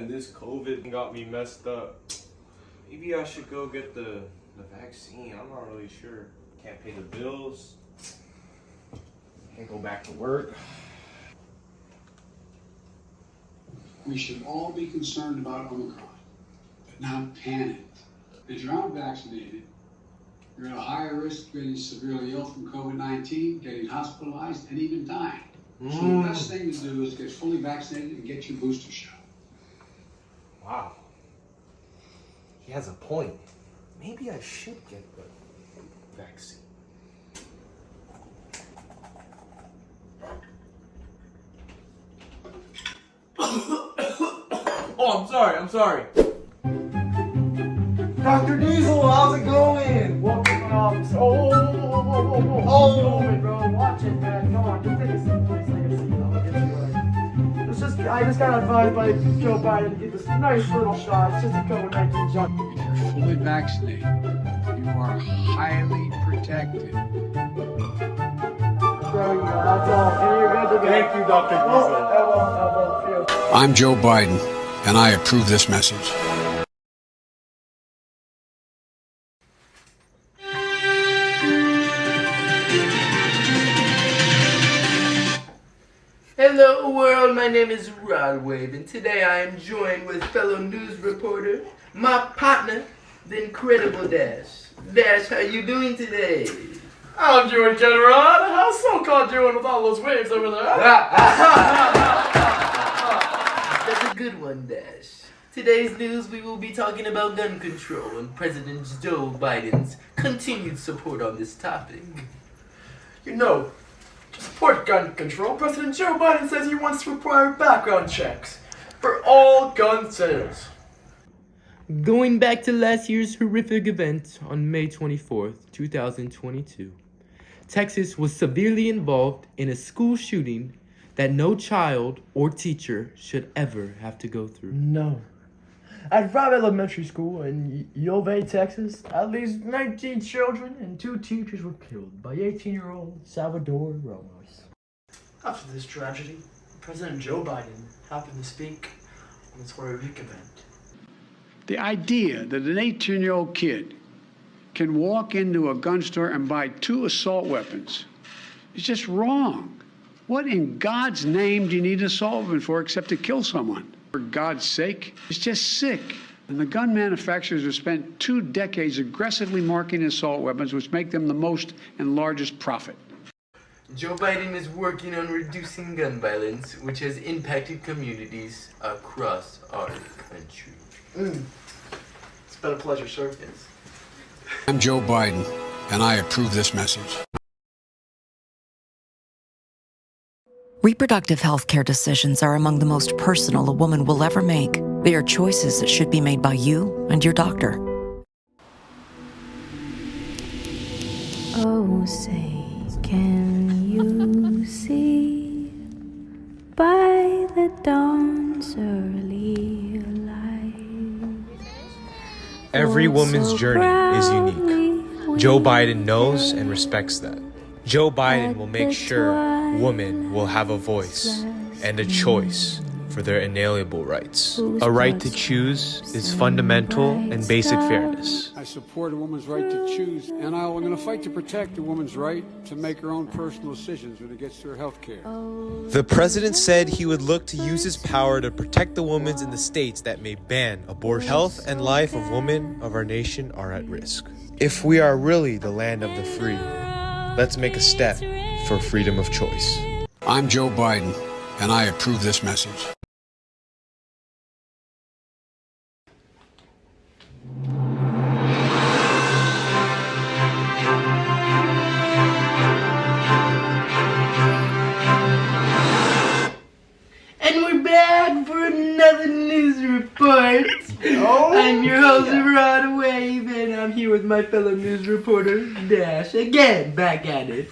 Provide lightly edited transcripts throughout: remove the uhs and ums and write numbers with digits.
man, this COVID got me messed up. Maybe I should go get the vaccine. I'm not really sure. Can't pay the bills. Can't go back to work. We should all be concerned about Omicron, but not panic. If you're unvaccinated, you're at a higher risk of getting severely ill from COVID-19, getting hospitalized, and even dying. So the best thing to do is get fully vaccinated and get your booster shot. Wow. He has a point. Maybe I should get the vaccine. Oh, I'm sorry. Dr. Diesel, how's it going? Welcome to my office. COVID, bro. Watch it, man. Come on, just take a seat, please. Take a seat. I'll get you right. I just got advised by Joe Biden to get this nice little shot. It's just a COVID-19 shot. If you're fully vaccinated, you are highly protected. There you go. That's all. And you're good to go. Thank you, Dr. Diesel. That won't feel. I'm Joe Biden, and I approve this message. Hello world, my name is Rod Wave, and today I am joined with fellow news reporter, my partner, the incredible Dash. Dash, how you doing today? I'm doing good, Rod. How's so-called doing with all those waves over there? That's a good one, Dash. Today's news, we will be talking about gun control and President Joe Biden's continued support on this topic. You know, to support gun control, President Joe Biden says he wants to require background checks for all gun sales. Going back to last year's horrific event on May 24th, 2022, Texas was severely involved in a school shooting that no child or teacher should ever have to go through. No. At Robb Elementary School in U of A, Texas, at least 19 children and 2 teachers were killed by 18-year-old Salvador Ramos. After this tragedy, President Joe Biden happened to speak on this horrific event. The idea that an 18-year-old kid can walk into a gun store and buy 2 assault weapons is just wrong. What in God's name do you need an assault weapon for except to kill someone? For God's sake, it's just sick. And the gun manufacturers have spent 2 decades aggressively marketing assault weapons, which make them the most and largest profit. Joe Biden is working on reducing gun violence, which has impacted communities across our country. It's been a pleasure, sir. Yes. I'm Joe Biden, and I approve this message. Reproductive health care decisions are among the most personal a woman will ever make. They are choices that should be made by you and your doctor. Oh, say, can you see by the dawn's early light? Every woman's journey is unique. Joe Biden knows and respects that. Joe Biden will make sure women will have a voice and a choice for their inalienable rights. A right to choose is fundamental and basic fairness. I support a woman's right to choose, and I'm going to fight to protect a woman's right to make her own personal decisions when it gets to her health care. The president said he would look to use his power to protect the women in the states that may ban abortion. Health and life of women of our nation are at risk. If we are really the land of the free, let's make a step for freedom of choice. I'm Joe Biden, and I approve this message. And we're back for another news report. I'm your host, Rod Wave, and I'm here with my fellow news reporter, Dash, again, back at it.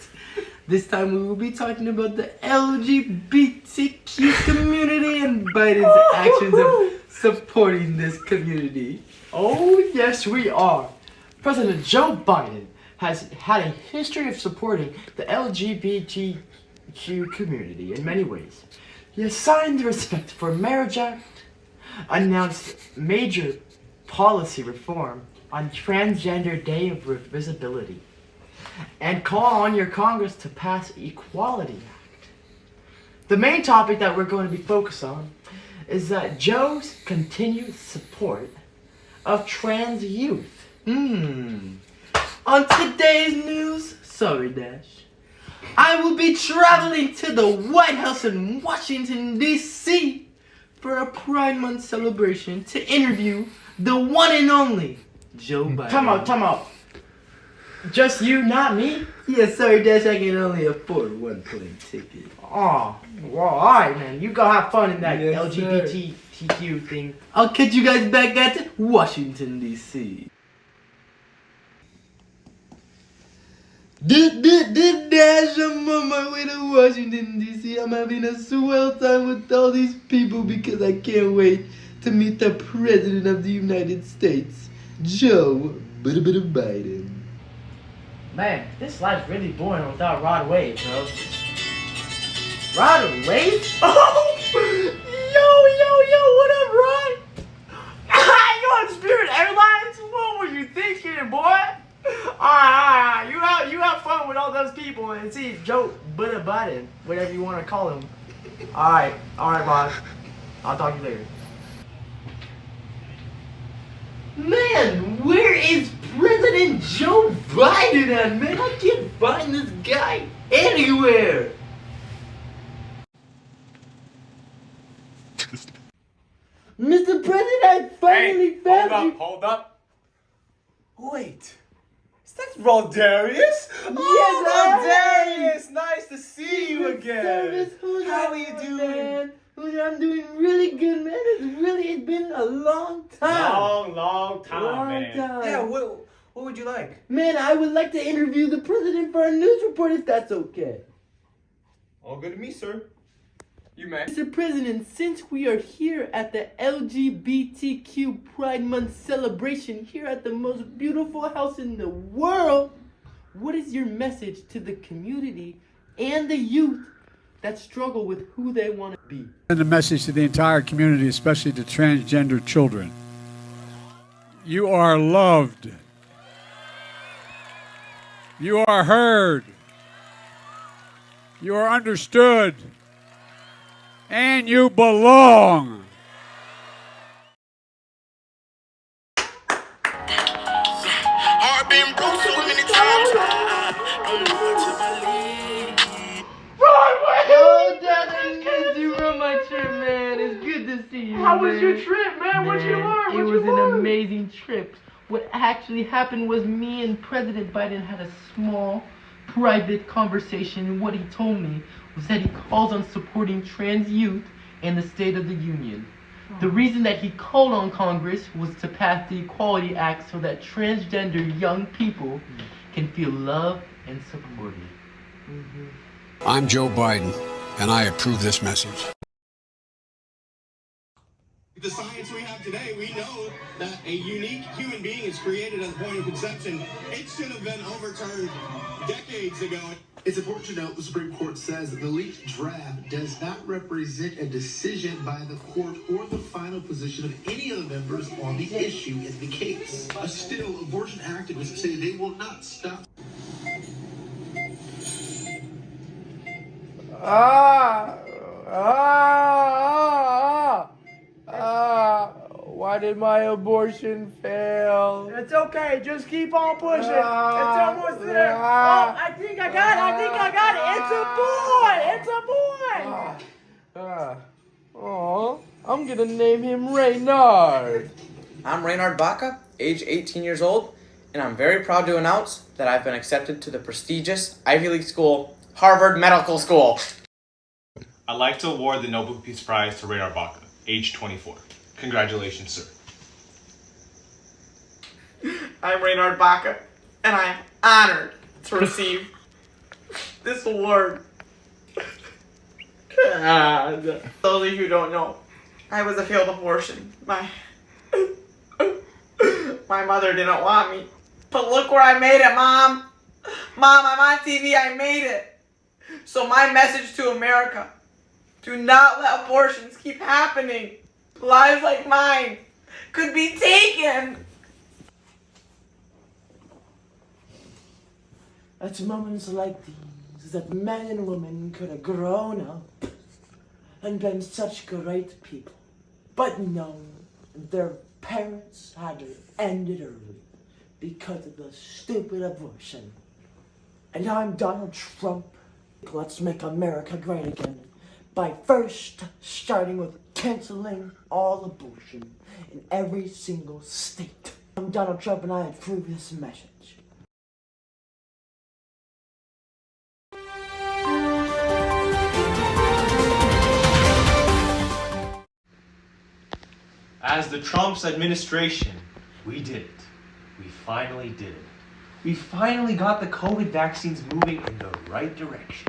This time we will be talking about the LGBTQ community and Biden's actions of supporting this community. Oh, yes, we are. President Joe Biden has had a history of supporting the LGBTQ community in many ways. He has signed the Respect for Marriage Act, announced major policy reform on Transgender Day of Visibility and call on your Congress to pass Equality Act. The main topic that we're going to be focused on is that Joe's continued support of trans youth. On today's news, sorry Dash, I will be traveling to the White House in Washington, D.C. for a Pride Month celebration to interview the one and only Joe Biden. Time out. Just you, not me? Yeah, sorry, Dash, I can only afford one plane ticket. Oh, well, alright, man. You go have fun in that Yes, LGBTQ thing. I'll catch you guys back at Washington, D.C. Dash, I'm on my way to Washington, D.C. I'm having a swell time with all these people because I can't wait to meet the President of the United States, Joe Biden. Man, this life's really boring without Rod Wave, bro. Rod Wave? Oh! Yo, what up, Rod? You on Spirit Airlines? What were you thinking, boy? Alright. You have fun with all those people and see Joe Biden, whatever you want to call him. Alright, Rod. I'll talk to you later. Man, where is President Joe Biden at, man? I can't find this guy anywhere. Mr. President, I finally found you. Hold up. Wait. Is that Rodarius? Yes, Rodarius! Nice to see you again. Service. How are you doing? Man? I'm doing really good, man. It's been a long time. Long time, man. Time. Yeah, what would you like? Man, I would like to interview the president for a news report if that's okay. All good to me, sir. You may. Mr. President, since we are here at the LGBTQ Pride Month celebration here at the most beautiful house in the world, what is your message to the community and the youth that struggle with who they want to be? And a message to the entire community, especially to transgender children. You are loved. You are heard. You are understood. And you belong. I've been broke so many times. Don't want to believe. Oh, Dad, I missed you on my trip, man. It's good to see you. How was your trip, man? What'd you learn? It was an amazing trip. What actually happened was me and President Biden had a small, private conversation. And what he told me was that he calls on supporting trans youth in the State of the Union. The reason that he called on Congress was to pass the Equality Act so that transgender young people can feel loved and supported. I'm Joe Biden, and I approve this message. The science we have today, we know that a unique human being is created at the point of conception. It should have been overturned decades ago. It's important to note the Supreme Court says that the leaked draft does not represent a decision by the court or the final position of any of the members on the issue in the case. Still, abortion activists say they will not stop. Why did my abortion fail? It's okay. Just keep on pushing. It's almost there. Oh, I think I got it. It's a boy. I'm gonna name him Reynard. I'm Reynard Baca, age 18 years old, and I'm very proud to announce that I've been accepted to the prestigious Ivy League school, Harvard Medical School. I'd like to award the Nobel Peace Prize to Reynard Baca, age 24. Congratulations, sir. I'm Reynard Baca, and I am honored to receive this award. God. Those of you who don't know, I was a failed abortion. My mother didn't want me. But look where I made it, Mom. Mom, I'm on TV, I made it. So my message to America, do not let abortions keep happening. lives like mine could be taken. It's moments like these that men and women could have grown up and been such great people. But no, their parents had to end it early because of the stupid abortion. And I'm Donald Trump. Let's make America great again by first starting with canceling all abortion in every single state. I'm Donald Trump and I approve this message. As the Trump's administration, we did it. We finally did it. We finally got the COVID vaccines moving in the right direction.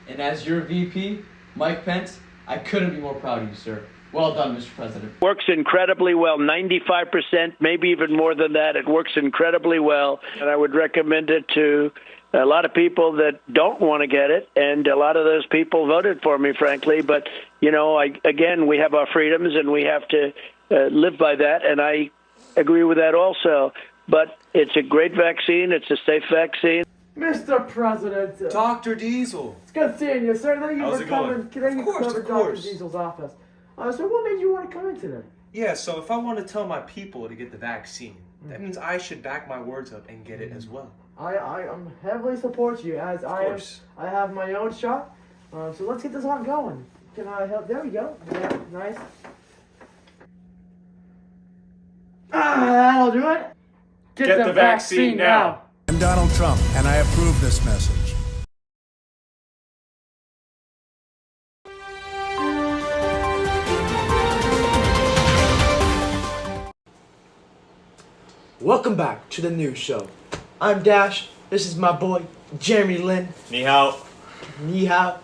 And as your VP, Mike Pence, I couldn't be more proud of you, sir. Well done, Mr. President. Works incredibly well, 95%, maybe even more than that. It works incredibly well, and I would recommend it to a lot of people that don't want to get it, and a lot of those people voted for me, frankly. But, you know, again, we have our freedoms, and we have to live by that, and I agree with that also. But it's a great vaccine. It's a safe vaccine. Mr. President. Dr. Diesel. It's good seeing you, sir. Thank you How's for it coming. going? Of course. Dr. Diesel's office. So what made you want to come in today? Yeah, so if I want to tell my people to get the vaccine, that means I should back my words up and get it as well. I heavily support you as I have my own shot. So let's get this on going. Can I help? There we go. Yeah, nice. That'll do it. Get the vaccine now. I'm Donald Trump, and I approve this message. Welcome back to the news show. I'm Dash. This is my boy, Jeremy Lin. Ni hao. Ni hao.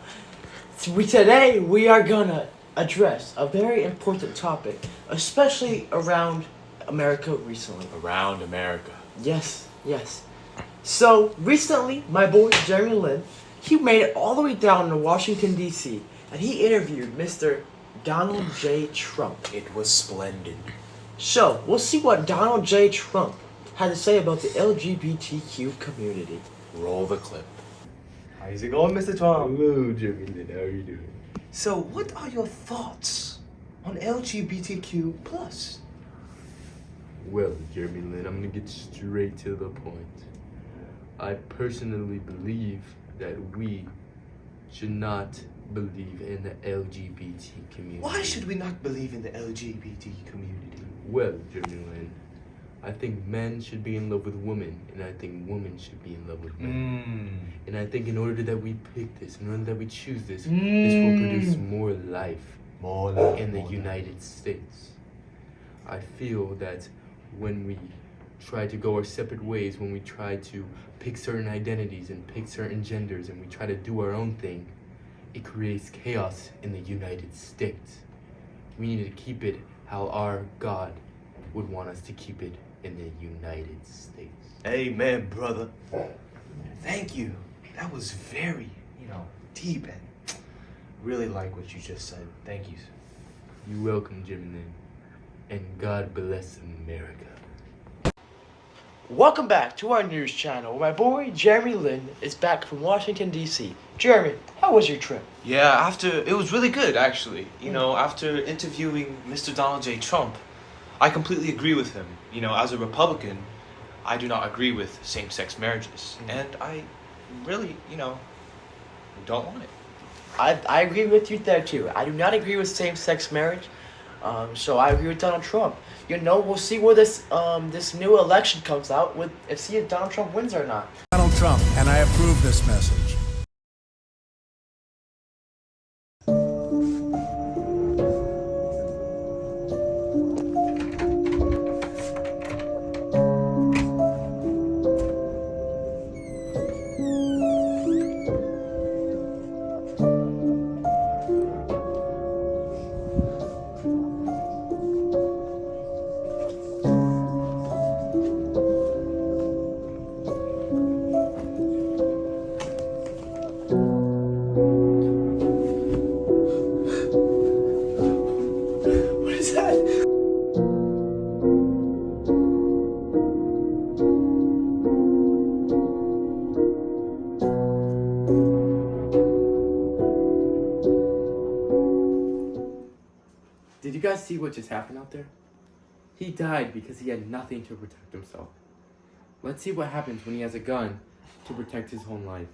Today we are gonna address a very important topic, especially around America recently. Around America. Yes. So recently, my boy Jeremy Lin, he made it all the way down to Washington D.C. and he interviewed Mr. Donald J. Trump. It was splendid. So we'll see what Donald J. Trump had to say about the LGBTQ community. Roll the clip. How's it going, Mr. Trump? Hello, Jeremy Lin. How are you doing? So, what are your thoughts on LGBTQ+. Well, Jeremy Lin, I'm gonna get straight to the point. I personally believe that we should not believe in the LGBT community. Why should we not believe in the LGBT community? Well, Jeremy Lin, I think men should be in love with women, and I think women should be in love with men. And I think in order that we pick this, in order that we choose this, this will produce more life in the United States. I feel that when we try to go our separate ways, when we try to pick certain identities and pick certain genders, and we try to do our own thing, it creates chaos in the United States. We need to keep it how our God would want us to keep it in the United States. Amen, brother. Thank you. That was very, deep and really like what you just said. Thank you. You're welcome, Jimmy Lin. And God bless America. Welcome back to our news channel. My boy Jeremy Lin is back from Washington D.C. Jeremy, how was your trip? Yeah, it was really good, actually. After interviewing Mr. Donald J. Trump, I completely agree with him. As a Republican, I do not agree with same-sex marriages. And I really, don't want it. I agree with you there too. I do not agree with same-sex marriage. So I agree with Donald Trump. We'll see where this new election comes out see if Donald Trump wins or not. Donald Trump, and I approve this message. see what just happened out there? He died because he had nothing to protect himself. Let's see what happens when he has a gun to protect his own life.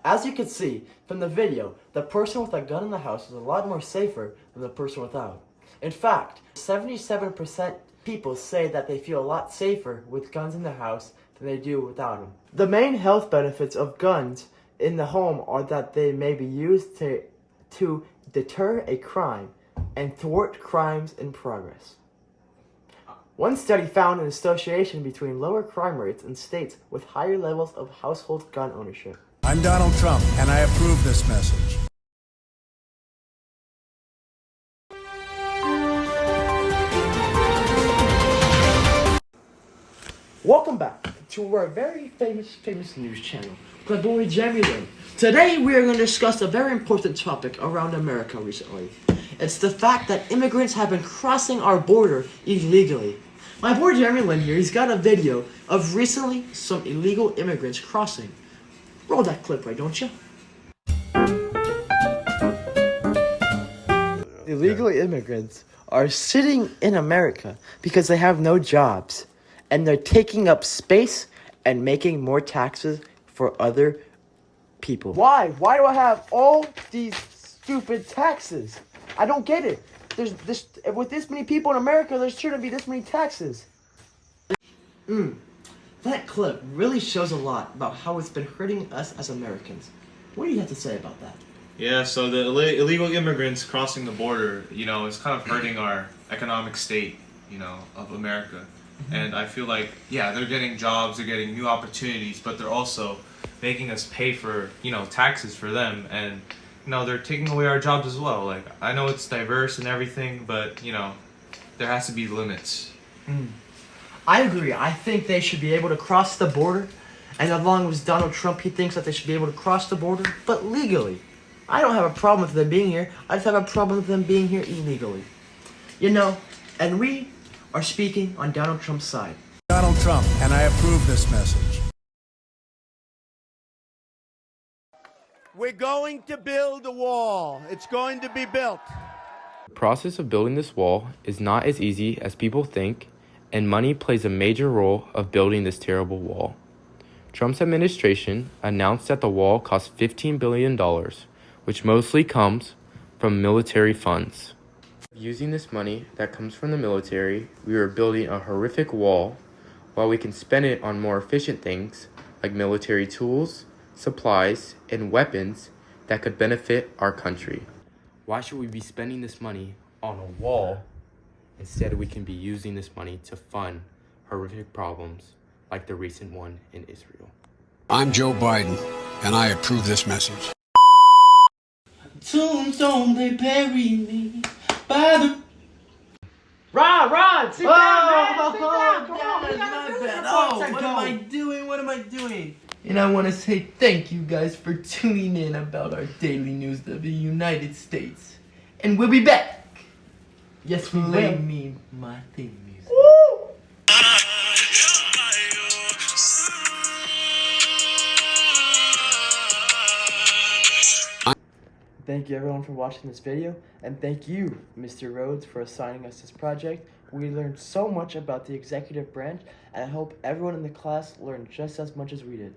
As you can see from the video, the person with a gun in the house is a lot more safer than the person without. In fact, 77% people say that they feel a lot safer with guns in the house than they do without them. The main health benefits of guns in the home are that they may be used to deter a crime and thwart crimes in progress. One study found an association between lower crime rates in states with higher levels of household gun ownership. I'm Donald Trump, and I approve this message. Welcome back to our very famous news channel, Club Boy Jeremy Lin. Today we are going to discuss a very important topic around America recently. It's the fact that immigrants have been crossing our border illegally. My boy Jeremy Lin here, he's got a video of recently some illegal immigrants crossing. Roll that clip, right, don't you? Illegal immigrants are sitting in America because they have no jobs, and they're taking up space and making more taxes for other people. Why? Why do I have all these stupid taxes? I don't get it. With this many people in America, there shouldn't be this many taxes. That clip really shows a lot about how it's been hurting us as Americans. What do you have to say about that? Yeah, so the illegal immigrants crossing the border, is kind of hurting our economic state, of America. And I feel like, they're getting jobs, they're getting new opportunities, but they're also making us pay for, taxes for them. And, they're taking away our jobs as well. Like, I know it's diverse and everything, but, there has to be limits. I agree. I think they should be able to cross the border. And as long as Donald Trump, he thinks that they should be able to cross the border, but legally. I don't have a problem with them being here. I just have a problem with them being here illegally. And we are speaking on Donald Trump's side. Donald Trump, and I approve this message. We're going to build a wall. It's going to be built. The process of building this wall is not as easy as people think, and money plays a major role of building this terrible wall. Trump's administration announced that the wall cost $15 billion, which mostly comes from military funds. Using this money that comes from the military, we are building a horrific wall while we can spend it on more efficient things like military tools, supplies, and weapons that could benefit our country. Why should we be spending this money on a wall? Instead, we can be using this money to fund horrific problems like the recent one in Israel. I'm Joe Biden, and I approve this message. Tombstone, they bury me by the... Ron, sit down, Come on, we gotta do this. What am I doing? And I want to say thank you guys for tuning in about our daily news of the United States. And we'll be back. Yes, we Play will. me my theme music. Woo! Thank you everyone for watching this video, and thank you, Mr. Rhodes, for assigning us this project. We learned so much about the executive branch, and I hope everyone in the class learned just as much as we did.